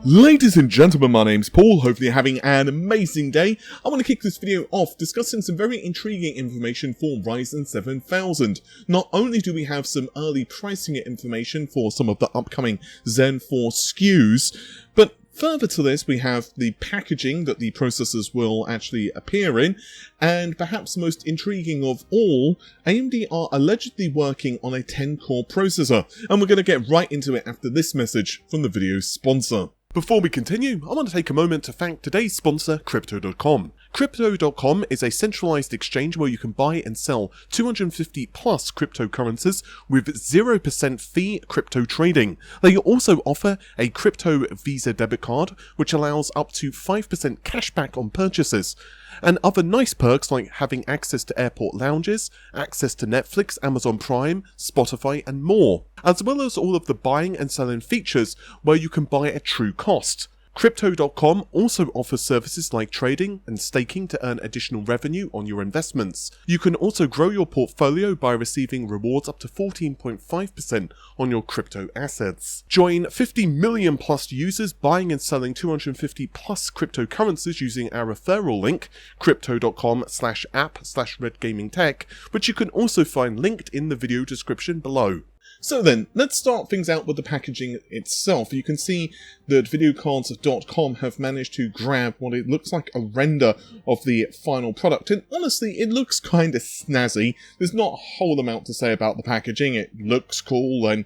Ladies and gentlemen, my name's Paul, hopefully you're having an amazing day. I want to kick this video off discussing some very intriguing information for Ryzen 7000. Not only do we have some early pricing information for some of the upcoming Zen 4 SKUs, but further to this we have the packaging that the processors will actually appear in, and perhaps most intriguing of all, AMD are allegedly working on a 10-core processor, and we're going to get right into it after this message from the video's sponsor. Before we continue, I want to take a moment to thank today's sponsor, Crypto.com. Crypto.com is a centralized exchange where you can buy and sell 250 plus cryptocurrencies with 0% fee crypto trading. They also offer a crypto Visa debit card, which allows up to 5% cashback on purchases, and other nice perks like having access to airport lounges, access to Netflix, Amazon Prime, Spotify, and more, as well as all of the buying and selling features where you can buy at true cost. Crypto.com also offers services like trading and staking to earn additional revenue on your investments. You can also grow your portfolio by receiving rewards up to 14.5% on your crypto assets. Join 50 million plus users buying and selling 250 plus cryptocurrencies using our referral link, crypto.com/app/redgamingtech, which you can also find linked in the video description below. So then, let's start things out with the packaging itself. You can see that videocards.com have managed to grab what it looks like a render of the final product, and honestly, it looks kind of snazzy. There's not a whole amount to say about the packaging. It looks cool, and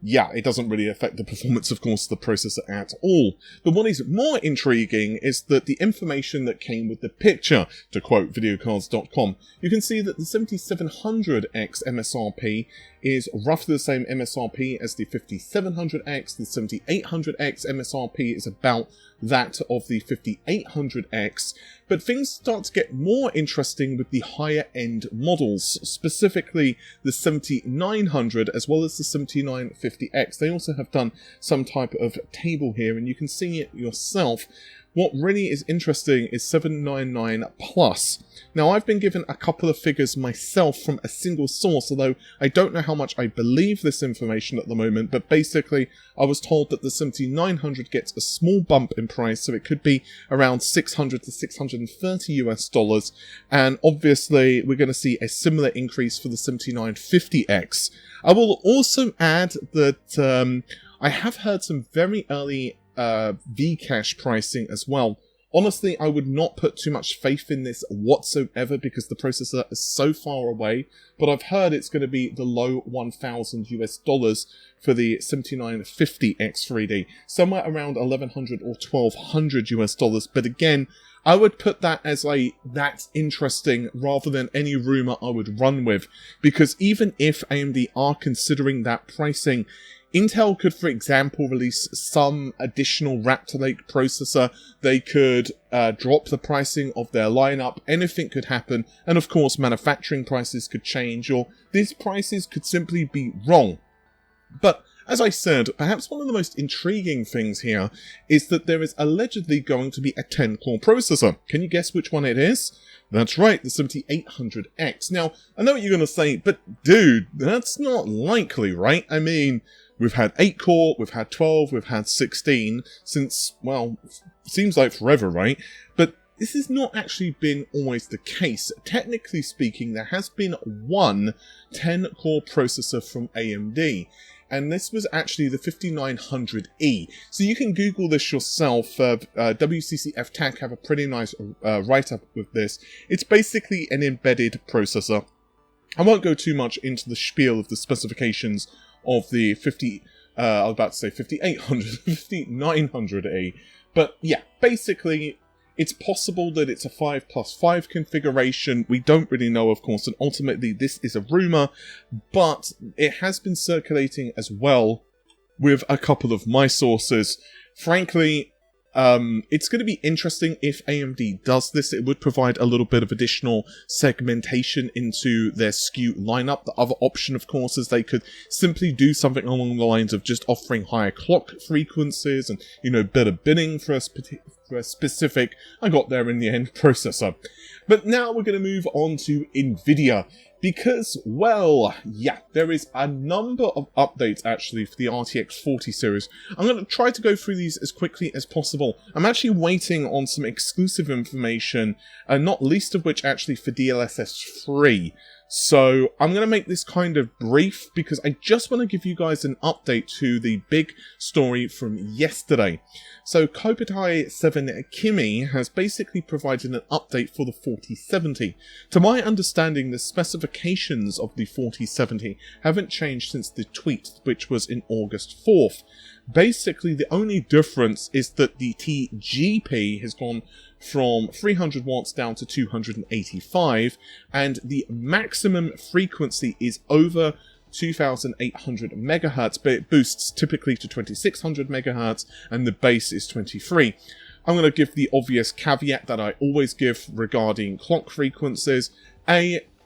yeah, it doesn't really affect the performance, of course, of the processor at all. But what is more intriguing is that the information that came with the picture, to quote videocards.com, you can see that the 7700X MSRP is roughly the same MSRP as the 5700X, the 7800X MSRP is about that of the 5800X, but things start to get more interesting with the higher end models, specifically the 7900 as well as the 7950X. They also have done some type of table here, and you can see it yourself. What really is interesting is 799 Plus. Now, I've been given a couple of figures myself from a single source, although I don't know how much I believe this information at the moment, but basically I was told that the 7900 gets a small bump in price, so it could be around $600 to $630 US, and obviously we're going to see a similar increase for the 7950X. I will also add that I have heard some very early Vcache pricing as well. Honestly, I would not put too much faith in this whatsoever because the processor is so far away, but I've heard it's going to be the low 1,000 US for the 7950X3D, somewhere around 1,100 or 1,200 US, but again, I would put that as that's interesting rather than any rumor I would run with, because even if AMD are considering that pricing, Intel could, for example, release some additional Raptor Lake processor. They could drop the pricing of their lineup. Anything could happen. And of course, manufacturing prices could change, or these prices could simply be wrong. But as I said, perhaps one of the most intriguing things here is that there is allegedly going to be a 10-core processor. Can you guess which one it is? That's right, the 7800X. Now, I know what you're going to say, but dude, that's not likely, right? I mean, we've had 8-core, we've had 12, we've had 16 since, well, seems like forever, right? But this has not actually been always the case. Technically speaking, there has been one 10-core processor from AMD, and this was actually the 5900E. So you can Google this yourself. WCCF Tech have a pretty nice write-up with this. It's basically an embedded processor. I won't go too much into the spiel of the specifications of the 5900E. But yeah, basically, it's possible that it's a 5+5 configuration. We don't really know, of course, and ultimately this is a rumor, but it has been circulating as well with a couple of my sources. Frankly, it's going to be interesting if AMD does this. It would provide a little bit of additional segmentation into their SKU lineup. The other option, of course, is they could simply do something along the lines of just offering higher clock frequencies and, you know, better binning for a specific, I got there in the end, processor. But now we're going to move on to NVIDIA. Because, well, yeah, there is a number of updates actually for the RTX 40 series. I'm going to try to go through these as quickly as possible. I'm actually waiting on some exclusive information, not least of which actually for DLSS 3. So I'm going to make this kind of brief because I just want to give you guys an update to the big story from yesterday. So Kopitai 7 Kimi has basically provided an update for the 4070. To my understanding, the specifications of the 4070 haven't changed since the tweet, which was in August 4th. Basically, the only difference is that the TGP has gone from 300 watts down to 285, and the maximum frequency is over 2800 megahertz, but it boosts typically to 2600 megahertz, and the base is 23. I'm going to give the obvious caveat that I always give regarding clock frequencies.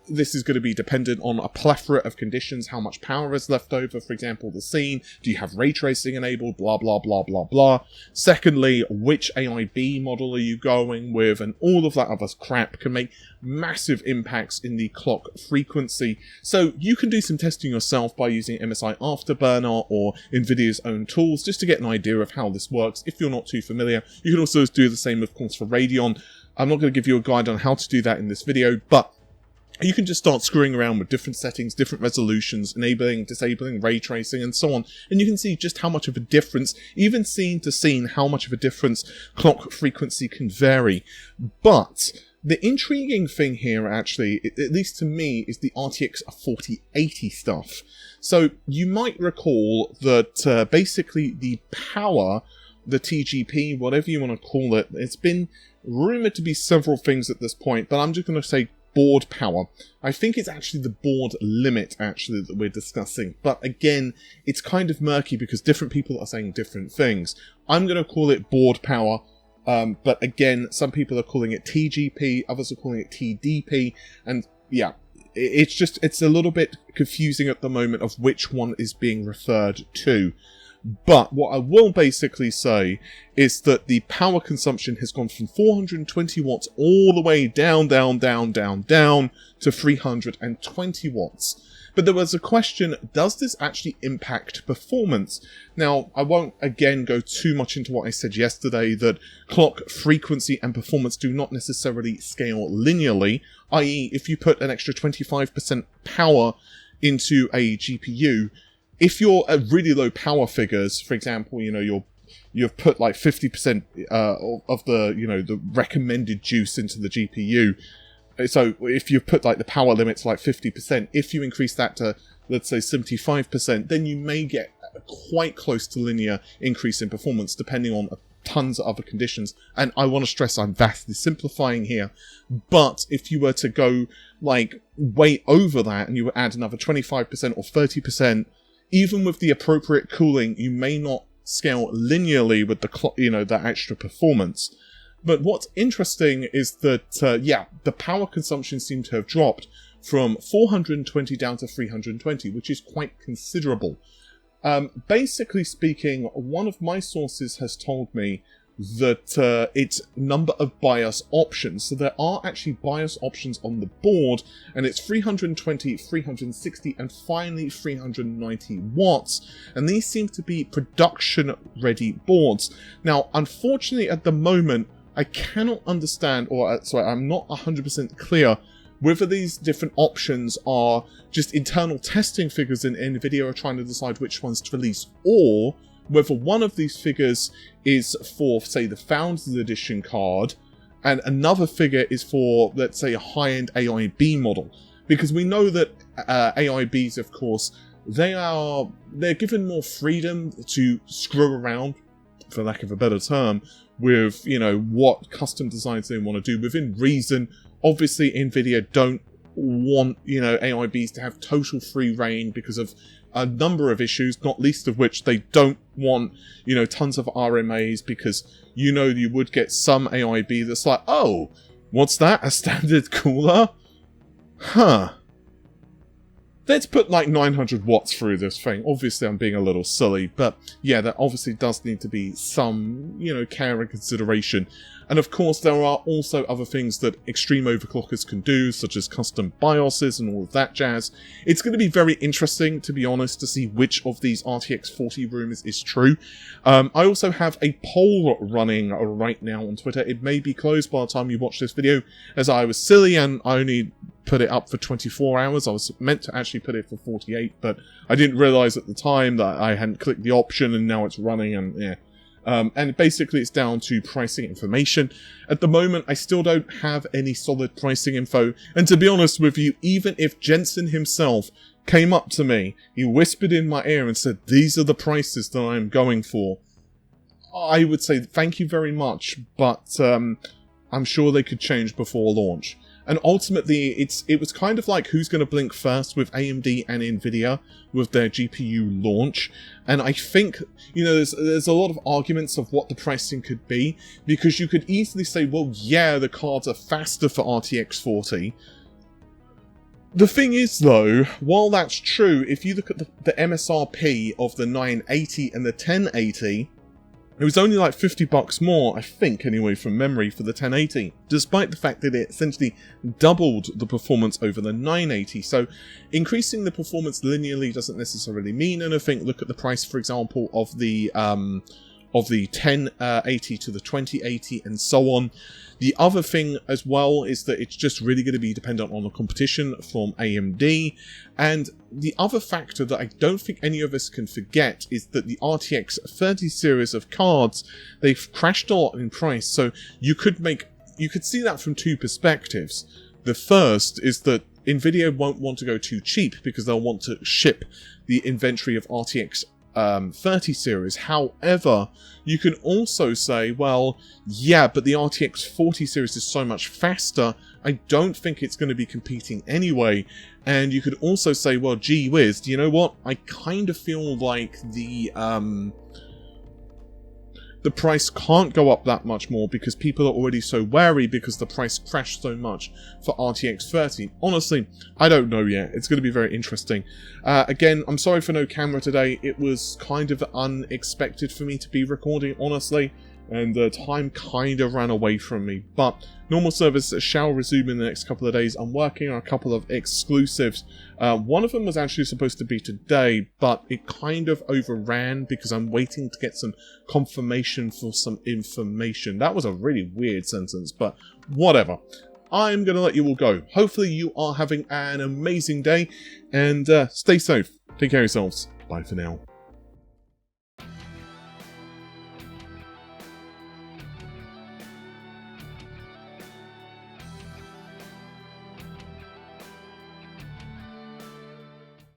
This is going to be dependent on a plethora of conditions, how much power is left over, for example, the scene, do you have ray tracing enabled, blah, blah, blah, blah, blah. Secondly, which AIB model are you going with, and all of that other crap can make massive impacts in the clock frequency. So you can do some testing yourself by using MSI Afterburner or NVIDIA's own tools, just to get an idea of how this works, if you're not too familiar. You can also do the same, of course, for Radeon. I'm not going to give you a guide on how to do that in this video, but you can just start screwing around with different settings, different resolutions, enabling, disabling, ray tracing, and so on. And you can see just how much of a difference, even scene to scene, how much of a difference clock frequency can vary. But the intriguing thing here, actually, at least to me, is the RTX 4080 stuff. So you might recall that basically the power, the TGP, whatever you want to call it, it's been rumored to be several things at this point, but I'm just going to say board power. I think it's actually the board limit, actually, that we're discussing. But again, it's kind of murky because different people are saying different things. I'm going to call it board power. But again, some people are calling it TGP, others are calling it TDP. And yeah, it's a little bit confusing at the moment of which one is being referred to. But what I will basically say is that the power consumption has gone from 420 watts all the way down to 320 watts. But there was a question, does this actually impact performance? Now, I won't again go too much into what I said yesterday, that clock frequency and performance do not necessarily scale linearly, i.e. if you put an extra 25% power into a GPU, if you're at really low power figures, for example, you've put like 50% of the, the recommended juice into the GPU. So if you put like the power limit to like 50%, if you increase that to, let's say, 75%, then you may get quite close to linear increase in performance, depending on tons of other conditions. And I want to stress I'm vastly simplifying here. But if you were to go like way over that and you would add another 25% or 30%, even with the appropriate cooling, you may not scale linearly with the clock, that extra performance. But what's interesting is that, the power consumption seemed to have dropped from 420 down to 320, which is quite considerable. Basically speaking, one of my sources has told me that it's number of BIOS options. So there are actually BIOS options on the board, and it's 320, 360, and finally 390 watts. And these seem to be production-ready boards. Now, unfortunately, at the moment, I cannot understand, I'm not 100% clear whether these different options are just internal testing figures in NVIDIA are trying to decide which ones to release, or whether one of these figures is for, say, the Founders Edition card, and another figure is for, let's say, a high-end AIB model. Because we know that AIBs, of course, they're given more freedom to screw around, for lack of a better term, with, what custom designs they want to do within reason. Obviously, NVIDIA don't want, AIBs to have total free reign because of a number of issues, not least of which they don't want, tons of RMAs, because you would get some AIB that's like, oh, what's that? A standard cooler? Huh. let's put like 900 watts through this thing. Obviously, I'm being a little silly, but yeah, there obviously does need to be some, you know, care and consideration. And of course, there are also other things that extreme overclockers can do, such as custom BIOSes and all of that jazz. It's going to be very interesting, to be honest, to see which of these RTX 40 rumors is true. I also have a poll running right now on Twitter. It may be closed by the time you watch this video, as I was silly and I only put it up for 24 hours. I was meant to actually put it for 48, but I didn't realize at the time that I hadn't clicked the option, and now it's running, and yeah. And basically it's down to pricing information. At the moment, I still don't have any solid pricing info. And to be honest with you, even if Jensen himself came up to me, he whispered in my ear and said, "These are the prices that I'm going for," I would say thank you very much, but I'm sure they could change before launch. And ultimately, it was kind of like who's going to blink first with AMD and Nvidia with their GPU launch. And I think, you know, there's a lot of arguments of what the pricing could be, because you could easily say, well, yeah, the cards are faster for RTX 40. The thing is, though, while that's true, if you look at the MSRP of the 980 and the 1080, it was only like $50 more, I think, anyway, from memory, for the 1080, despite the fact that it essentially doubled the performance over the 980. So increasing the performance linearly doesn't necessarily mean anything. Look at the price, for example, of the 1080 to the 2080 and so on. The other thing as well is that it's just really going to be dependent on the competition from AMD. And the other factor that I don't think any of us can forget is that the RTX 30 series of cards, they've crashed a lot in price. So you could see that from two perspectives. The first is that Nvidia won't want to go too cheap because they'll want to ship the inventory of RTX 30 series. However, you can also say, well, yeah, but the RTX 40 series is so much faster, I don't think it's going to be competing anyway. And you could also say, well, gee whiz, do you know what? I kind of feel like the price can't go up that much more because people are already so wary because the price crashed so much for RTX 30. Honestly, I don't know yet. It's going to be very interesting. Again, I'm sorry for no camera today. It was kind of unexpected for me to be recording, honestly, and the time kind of ran away from me. But normal service shall resume in the next couple of days. I'm working on a couple of exclusives. One of them was actually supposed to be today, but it kind of overran because I'm waiting to get some confirmation for some information. That was a really weird sentence, but whatever. I'm going to let you all go. Hopefully you are having an amazing day, and stay safe. Take care of yourselves. Bye for now.